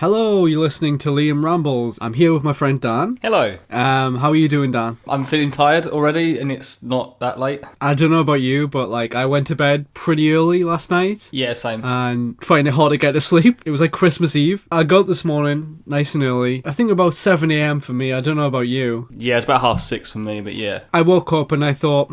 Hello, you're listening to Liam Rambles. I'm here with my friend Dan. Hello. How are you doing, Dan? I'm feeling tired already, and it's not that late. I don't know about you, but I went to bed pretty early last night. Yeah, same. And find it hard to get to sleep. It was like Christmas Eve. I got up this morning, nice and early. I think about 7 a.m. for me. I don't know about you. Yeah, it's about 6:30 for me, but yeah. I woke up and I thought,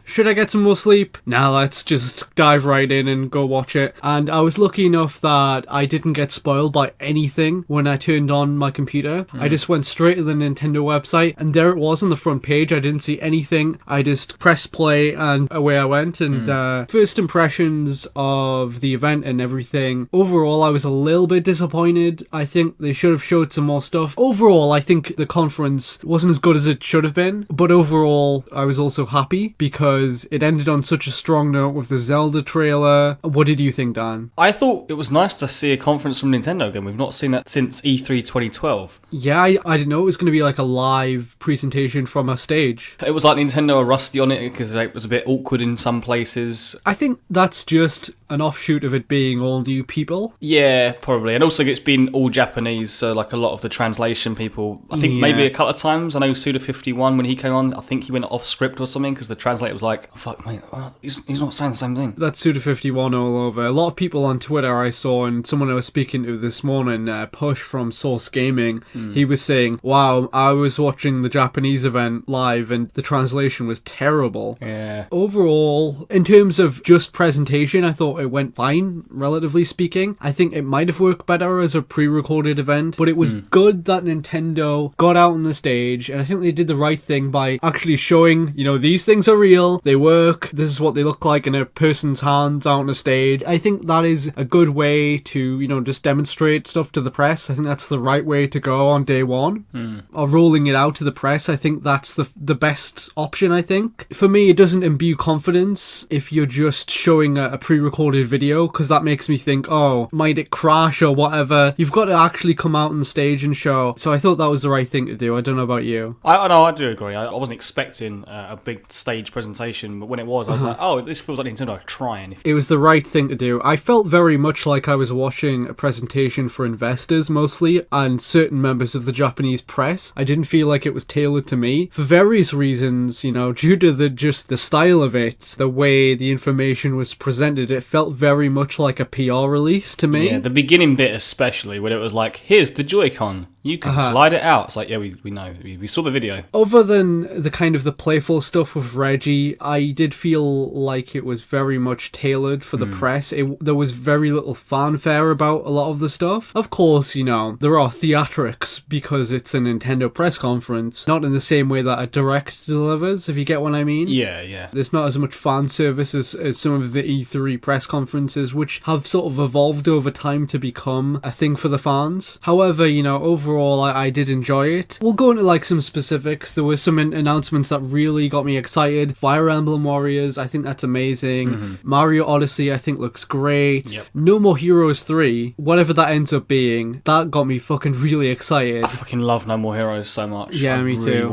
should I get some more sleep? Nah, let's just dive right in and go watch it. And I was lucky enough that I didn't get spoiled by anything when I turned on my computer. I just went straight to the Nintendo website and there it was on the front page. I didn't see anything. I just pressed play and away I went. And first impressions of the event and everything. Overall, I was a little bit disappointed. I think they should have showed some more stuff. Overall, I think the conference wasn't as good as it should have been. But overall, I was also happy because it ended on such a strong note with the Zelda trailer. What did you think, Dan? I thought it was nice to see a conference from Nintendo again. We've not seen that since E3 2012. Yeah, I didn't know it was going to be like a live presentation from a stage. It was like Nintendo were rusty on it because it was a bit awkward in some places. I think that's just an offshoot of it being all new people. Yeah, probably. And also it's been all Japanese, so like a lot of the translation people, I think maybe a couple of times. I know Suda51, when he came on, I think he went off script or something because the translator was like, oh, fuck mate, he's not saying the same thing. That's Suda51 all over. A lot of people on Twitter I saw, and someone I was speaking to this morning, Push from Source Gaming, he was saying, wow, I was watching the Japanese event live and the translation was terrible. Yeah. Overall, in terms of just presentation, I thought it went fine, relatively speaking. I think it might have worked better as a pre-recorded event, but it was good that Nintendo got out on the stage, and I think they did the right thing by actually showing, these things are real, they work, this is what they look like in a person's hands out on a stage. I think that is a good way to, just demonstrate stuff to the press. I think that's the right way to go on day one. Or rolling it out to the press, I think that's the best option, I think. For me, it doesn't imbue confidence if you're just showing a pre-recorded video, because that makes me think, oh, might it crash or whatever. You've got to actually come out on the stage and show. So I thought that was the right thing to do. I don't know about you. I do agree. I wasn't expecting a big stage presentation, but when it was, I was like, oh, this feels like Nintendo are trying. It was the right thing to do. I felt very much like I was watching a presentation for investors mostly, and certain members of the Japanese press. I didn't feel like it was tailored to me for various reasons, due to the style of it, the way the information was presented. It felt very much like a PR release to me. Yeah, the beginning bit especially, when it was like, here's the Joy-Con. You can slide it out. It's like, yeah, we know. We saw the video. Other than the kind of the playful stuff with Reggie, I did feel like it was very much tailored for the press. There was very little fanfare about a lot of the stuff. Of course, there are theatrics because it's a Nintendo press conference, not in the same way that a Direct delivers, if you get what I mean. Yeah. There's not as much fan service as some of the E3 press conferences, which have sort of evolved over time to become a thing for the fans. However, overall, I did enjoy it. We'll go into some specifics. There were some announcements that really got me excited. Fire Emblem Warriors, I think that's amazing. Mario Odyssey, I think looks great. Yep. No More Heroes 3, whatever that ends up being, that got me fucking really excited. I fucking love No More Heroes so much. Yeah, me too.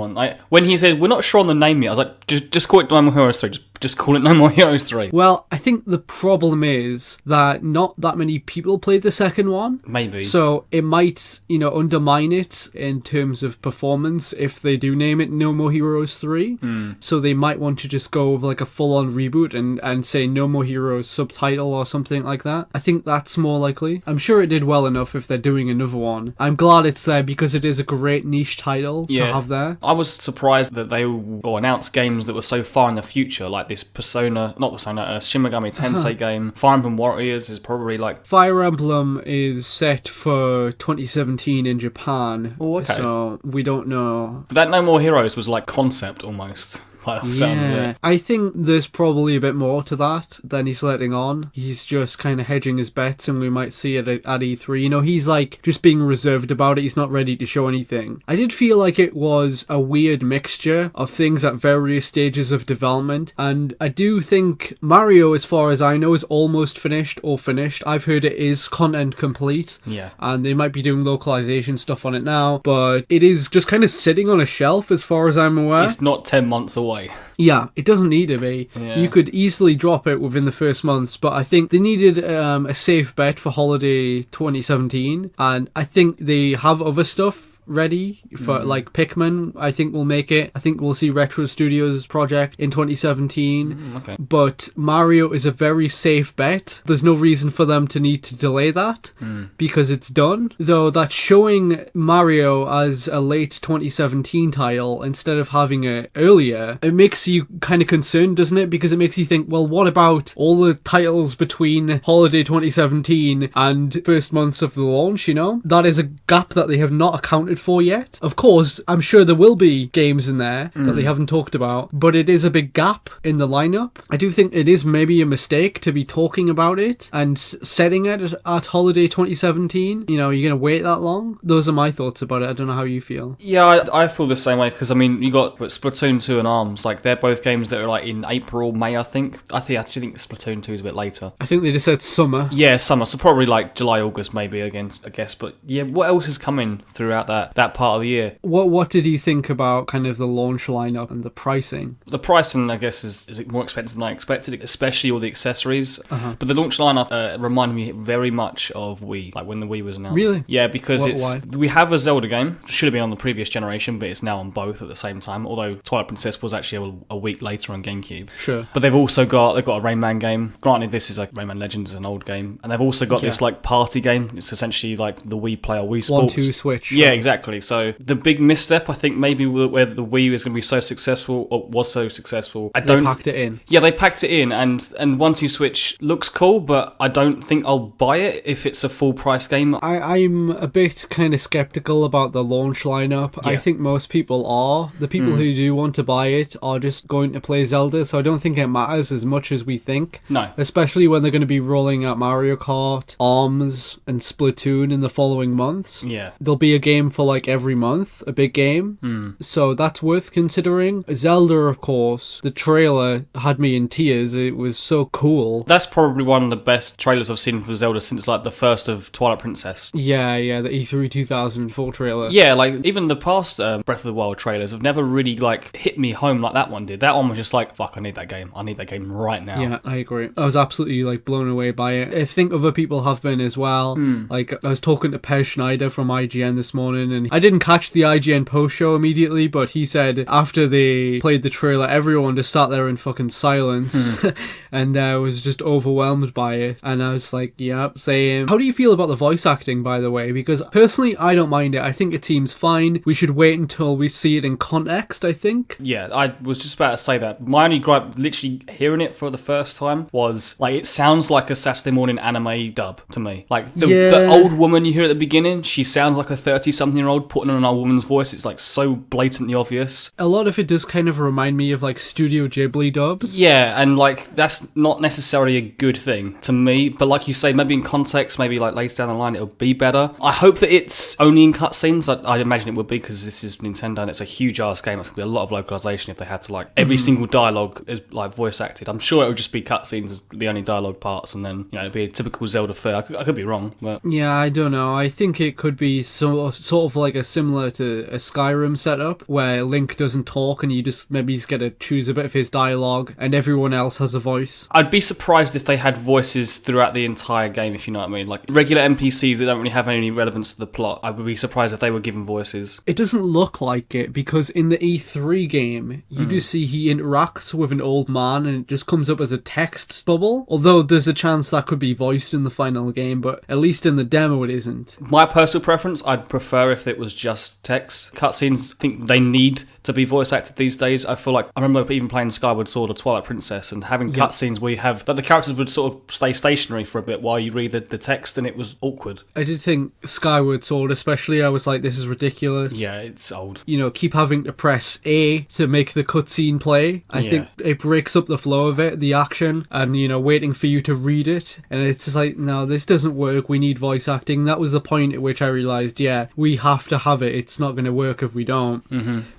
When he said, we're not sure on the name yet, I was like, just call it No More Heroes 3. Just call it No More Heroes 3. Well, I think the problem is that not that many people played the second one. Maybe. So it might, undermine it in terms of performance if they do name it No More Heroes 3. So they might want to just go with a full-on reboot and say No More Heroes subtitle or something like that. I think that's more likely. I'm sure it did well enough if they're doing another one. I'm glad it's there because it is a great niche title to have there. I was surprised that they announced games that were so far in the future, like this Shin Megami Tensei game. Fire Emblem Warriors is probably Fire Emblem is set for 2017 in Japan. Oh, okay. So we don't know. But that No More Heroes was like concept almost. Sounds of it. I think there's probably a bit more to that than he's letting on. He's just kind of hedging his bets, and we might see it at E3. He's just being reserved about it. He's not ready to show anything. I did feel like it was a weird mixture of things at various stages of development, and I do think Mario, as far as I know, is almost finished or finished. I've heard it is content complete. Yeah. And they might be doing localization stuff on it now, but it is just kind of sitting on a shelf as far as I'm aware. It's not 10 months away. away. Yeah, it doesn't need to be. Yeah. You could easily drop it within the first months, but I think they needed a safe bet for holiday 2017, and I think they have other stuff ready for like Pikmin. I think we'll make it. I think we'll see Retro Studios project in 2017. Okay. But Mario is a very safe bet. There's no reason for them to need to delay that because it's done. Though that's showing Mario as a late 2017 title instead of having it earlier. It makes you kind of concerned, doesn't it? Because it makes you think, well, what about all the titles between holiday 2017 and first months of the launch, you know? That is a gap that they have not accounted for yet. Of course, I'm sure there will be games in there that they haven't talked about, but it is a big gap in the lineup. I do think it is maybe a mistake to be talking about it and setting it at holiday 2017. You know, you're going to wait that long? Those are my thoughts about it. I don't know how you feel. Yeah, I feel the same way, because I mean, you got Splatoon 2 and ARMS, like they're both games that are like in April, May, I think. I actually think Splatoon 2 is a bit later. I think they just said summer. Yeah, summer, so probably like July, August maybe again, I guess. But yeah, what else is coming throughout that part of the year? What did you think about kind of the launch lineup and the pricing? The pricing, I guess, is more expensive than I expected, especially all the accessories. But the launch lineup reminded me very much of Wii, like when the Wii was announced. Really? Yeah, because Why? we have a Zelda game. Should have been on the previous generation, but it's now on both at the same time. Although Twilight Princess was actually a week later on GameCube. Sure. But they've also got a Rayman game. Granted, this is like Rayman Legends is an old game, and they've also got this like party game. It's essentially like the Wii Play or Wii Sports. 1-2 Switch. Yeah, exactly. So the big misstep, I think, maybe where the Wii is going to be so successful, or was so successful. They packed it in. Yeah, they packed it in, and 1-2 Switch looks cool, but I don't think I'll buy it if it's a full price game. I'm a bit kind of skeptical about the launch lineup. Yeah. I think most people are. The people who do want to buy it are just going to play Zelda, so I don't think it matters as much as we think. No. Especially when they're going to be rolling out Mario Kart, ARMS, and Splatoon in the following months. Yeah. There'll be a game for like every month, a big game. So that's worth considering. Zelda, of course, the trailer had me in tears. It was so cool. That's probably one of the best trailers I've seen for Zelda since like the first of Twilight Princess. Yeah, the E3 2004 trailer. Yeah, like even the past Breath of the Wild trailers have never really like hit me home like that one did. That one was just like, fuck, I need that game. I need that game right now. Yeah, I agree. I was absolutely like blown away by it. I think other people have been as well. Like I was talking to Pez Schneider from IGN this morning, and I didn't catch the IGN post show immediately, but he said after they played the trailer, everyone just sat there in fucking silence and was just overwhelmed by it. And I was like, yeah, same. How do you feel about the voice acting, by the way? Because personally, I don't mind it. I think it seems fine. We should wait until we see it in context, I think. Yeah, I was just about to say that. My only gripe, literally hearing it for the first time, was like it sounds like a Saturday morning anime dub to me. Like the old woman you hear at the beginning, she sounds like a 30-something-year-old putting on an old woman's voice. It's like so blatantly obvious. A lot of it does kind of remind me of like Studio Ghibli dubs. Yeah, and like that's not necessarily a good thing to me, but like you say, maybe in context, maybe like later down the line it'll be better. I hope that it's only in cutscenes. I'd imagine it would be, because this is Nintendo and it's a huge ass game. It's gonna be a lot of localization if they had to like every single dialogue is like voice acted. I'm sure it would just be cutscenes as the only dialogue parts, and then it'd be a typical Zelda fare. I could be wrong, but yeah, I don't know. I think it could be sort of like a similar to a Skyrim setup where Link doesn't talk and you just maybe just get to choose a bit of his dialogue and everyone else has a voice. I'd be surprised if they had voices throughout the entire game, if you know what I mean. Like regular NPCs that don't really have any relevance to the plot, I would be surprised if they were given voices. It doesn't look like it, because in the E3 game, you do see he interacts with an old man and it just comes up as a text bubble. Although there's a chance that could be voiced in the final game, but at least in the demo it isn't. My personal preference, I'd prefer if it was just text. Cutscenes, I think they need to be voice acted these days. I feel like, I remember even playing Skyward Sword or Twilight Princess and having cutscenes where you have, that the characters would sort of stay stationary for a bit while you read the text, and it was awkward. I did think Skyward Sword especially, I was like, this is ridiculous. Yeah, it's old. You know, keep having to press A to make the cutscene play. I think it breaks up the flow of it, the action, and, you know, waiting for you to read it. And it's just like, no, this doesn't work. We need voice acting. That was the point at which I realised, yeah, we have to have it. It's not going to work if we don't.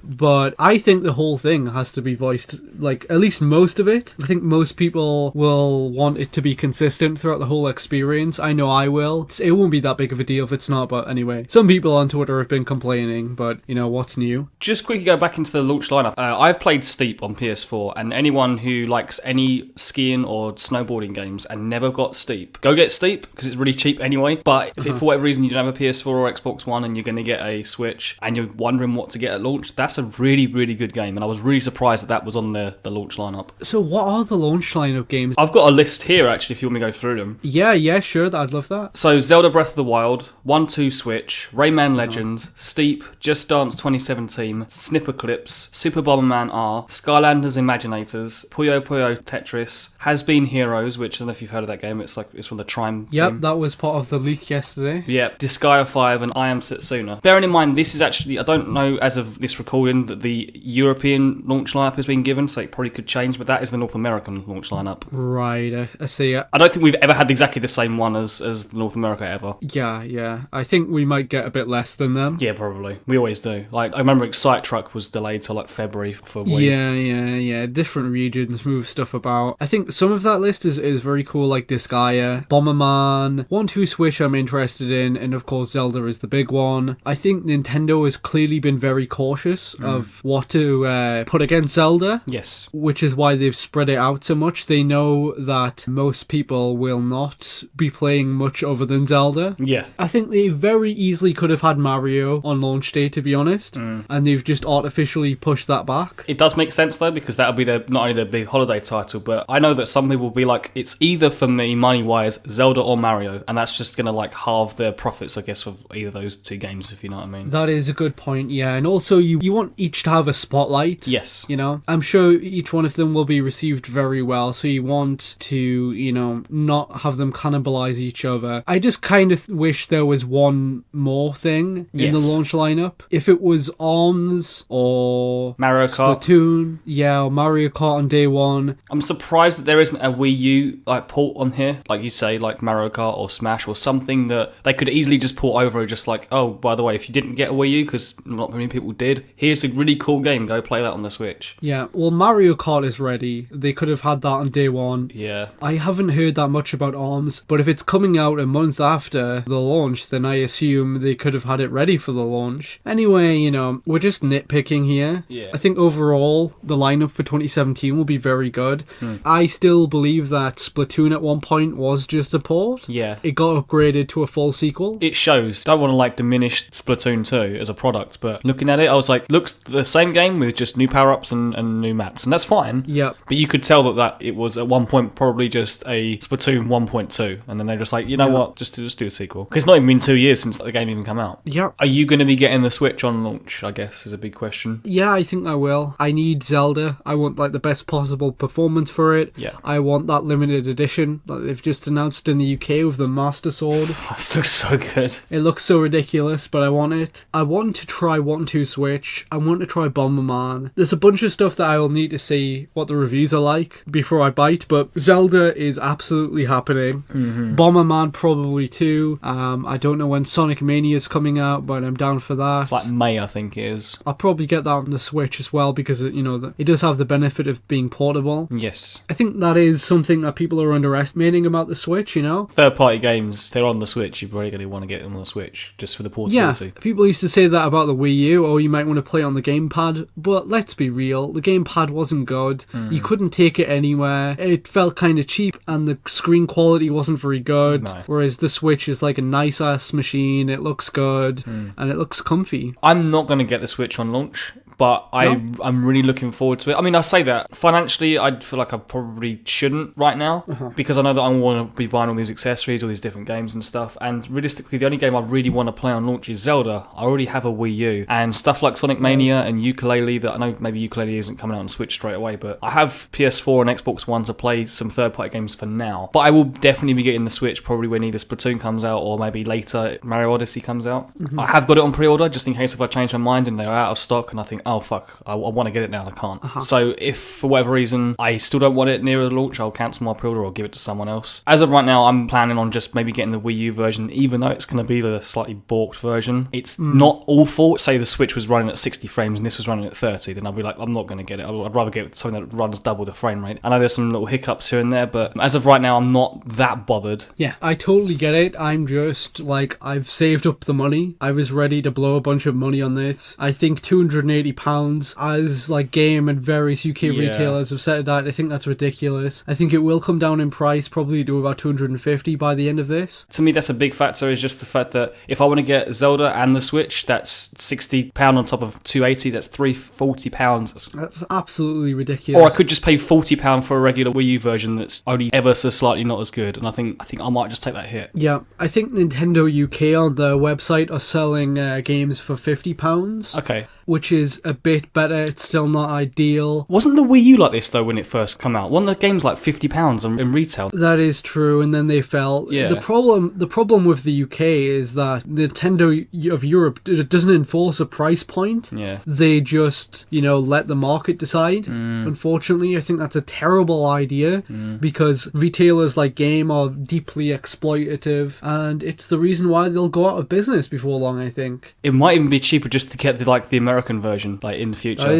But But I think the whole thing has to be voiced, like, at least most of it. I think most people will want it to be consistent throughout the whole experience. I know I will. It won't be that big of a deal if it's not, but anyway. Some people on Twitter have been complaining, but, you know, what's new? Just quickly go back into the launch lineup. I've played Steep on PS4, and anyone who likes any skiing or snowboarding games and never got Steep, go get Steep, because it's really cheap anyway. But if for whatever reason you don't have a PS4 or Xbox One and you're going to get a Switch and you're wondering what to get at launch, that's a really, really good game. And I was really surprised that was on the launch lineup. So what are the launch lineup games? I've got a list here, actually, if you want me to go through them. Yeah, sure. I'd love that. So Zelda Breath of the Wild, 1-2 Switch, Rayman Legends, Steep, Just Dance 2017, Snipper Clips, Super Bomberman R, Skylanders Imaginators, Puyo Puyo Tetris, Has Been Heroes, which I don't know if you've heard of that game. It's from the Trime team. That was part of the leak yesterday. Yep, Disgaea 5 and I Am Setsuna. Bearing in mind, this is actually, I don't know as of this recording that the European launch lineup has been given, so it probably could change, but that is the North American launch lineup. Right, I see it. I don't think we've ever had exactly the same one as North America ever. Yeah. I think we might get a bit less than them. Yeah, probably. We always do. Like, I remember Excite Truck was delayed till like February for Wii. Yeah. Different regions move stuff about. I think some of that list is very cool, like Disgaea, Bomberman, 1-2 Switch I'm interested in, and of course Zelda is the big one. I think Nintendo has clearly been very cautious of what to put against Zelda. Yes. Which is why they've spread it out so much. They know that most people will not be playing much other than Zelda. Yeah. I think they very easily could have had Mario on launch day, to be honest, and they've just artificially pushed that back. It does make sense though, because that'll be not only their big holiday title, but I know that some people will be like, it's either for me, money-wise, Zelda or Mario, and that's just going to like halve their profits, I guess, of either of those two games, if you know what I mean. That is a good point, yeah. And also, you want each to have a spotlight. Yes. You know? I'm sure each one of them will be received very well, so you want to, you know, not have them cannibalize each other. I just kind of wish there was one more thing in the launch lineup. If it was ARMS or Mario Kart, Splatoon, or Mario Kart on day one. I'm surprised that there isn't a Wii U like port on here, like you say, like Mario Kart or Smash or something that they could easily just port over, just like, oh, by the way, if you didn't get a Wii U, because not many people did, here's a really cool game, go play that on the Switch. Yeah, well, Mario Kart is ready. They could have had that on day one. Yeah. I haven't heard that much about ARMS, but if it's coming out a month after the launch, then I assume they could have had it ready for the launch. Anyway, you know, we're just nitpicking here. Yeah. I think overall, the lineup for 2017 will be very good. I still believe that Splatoon at one point was just a port. Yeah. It got upgraded to a full sequel. It shows. Don't want to like diminish Splatoon 2 as a product, but looking at it, I was like, looks the same game with just new power-ups and new maps, and that's fine. Yep. But you could tell that it was at one point probably just a Splatoon 1.2, and then they're just like, you know what, just do a sequel. Because it's not even been 2 years since the game even come out. Yep. Are you going to be getting the Switch on launch, I guess, is a big question. Yeah, I think I will. I need Zelda. I want like the best possible performance for it. Yeah. I want that limited edition that they've just announced in the UK with the Master Sword. That looks so good. It looks so ridiculous, but I want it. I want to try 1-2 Switch. I want to try Bomberman. There's a bunch of stuff that I will need to see what the reviews are like before I bite, but Zelda is absolutely happening. Bomberman probably too. I don't know when Sonic Mania is coming out, but I'm down for that. It's like May, I think it is. I'll probably get that on the Switch as well because it, you know, it does have the benefit of being portable. Yes. I think that is something that people are underestimating about the Switch, you know? Third-party games, they're on the Switch. You're probably going to want to get them on the Switch just for the portability. Yeah, people used to say that about the Wii U, or you might want to play on the gamepad, but let's be real, the gamepad wasn't good. You couldn't take it anywhere. It felt kind of cheap, and the screen quality wasn't very good. No. Whereas the Switch is like a nice-ass machine, it looks good, and it looks comfy. I'm not going to get the Switch on launch, but I'm really looking forward to it. I mean, I say that financially, I feel like I probably shouldn't right now because I know that I want to be buying all these accessories, all these different games and stuff. And realistically, the only game I really want to play on launch is Zelda. I already have a Wii U, and stuff like Sonic Mania and Ukulele. That I know maybe Ukulele isn't coming out on Switch straight away, but I have PS4 and Xbox One to play some third-party games for now. But I will definitely be getting the Switch probably when either Splatoon comes out or maybe later Mario Odyssey comes out. I have got it on pre-order just in case if I change my mind and they're out of stock and I think, oh fuck, I want to get it now and I can't. So if for whatever reason I still don't want it near the launch, I'll cancel my pre-order or give it to someone else. As of right now, I'm planning on just maybe getting the Wii U version, even though it's going to be the slightly balked version. It's not awful. Say the Switch was running at 60 frames and this was running at 30, then I'll be like, I'm not going to get it. I'd rather get something that runs double the frame rate. I know there's some little hiccups here and there, but as of right now, I'm not that bothered. Yeah, I totally get it. I'm just like, I've saved up the money. I was ready to blow a bunch of money on this. I think £280, as like Game and various UK retailers have said that, I think that's ridiculous. I think it will come down in price probably to about $250 by the end of this. To me, that's a big factor, is just the fact that if I want to get Zelda and the Switch, that's £60 on top of $280, that's £340. That's absolutely ridiculous. Or I could just pay £40 for a regular Wii U version that's only ever so slightly not as good, and I think I might just take that hit. Yeah, I think Nintendo UK on their website are selling games for £50. Okay. Which is a bit better. It's still not ideal. Wasn't the Wii U like this though when it first came out? Wasn't the games like £50 in retail? That is true, and then they fell. Yeah. The problem with the UK is that Nintendo of Europe doesn't enforce a price point. Yeah. They just, let the market decide. Unfortunately, I think that's a terrible idea because retailers like Game are deeply exploitative, and it's the reason why they'll go out of business before long, I think. It might even be cheaper just to get the American version in the future. That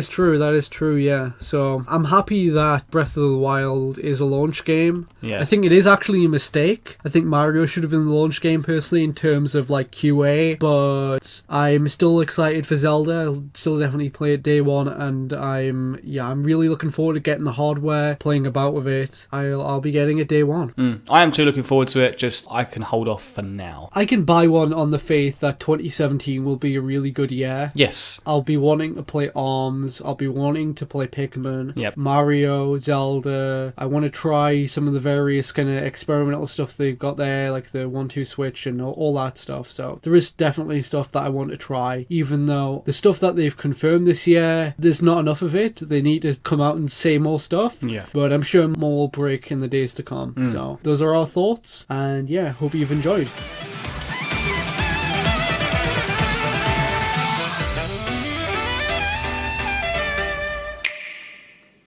is true, yeah. So I'm happy that Breath of the Wild is a launch game. Yeah. I think it is actually a mistake. I think Mario should have been the launch game personally in terms of QA, but I'm still excited for Zelda. I'll still definitely play it day one, and I'm really looking forward to getting the hardware, playing about with it. I'll be getting it day one. I am too looking forward to it, just I can hold off for now. I can buy one on the faith that 2017 will be a really good year. Yes. I'll be wanting to play ARMS. I'll be wanting to play Pikmin. Yep. Mario, Zelda. I want to try some of the various kind of experimental stuff they've got there, like the 1-2 switch and all that stuff. So there is definitely stuff that I want to try, even though the stuff that they've confirmed this year, there's not enough of it. They need to come out and say more stuff. Yeah. But I'm sure more will break in the days to come. So those are our thoughts, and hope you've enjoyed.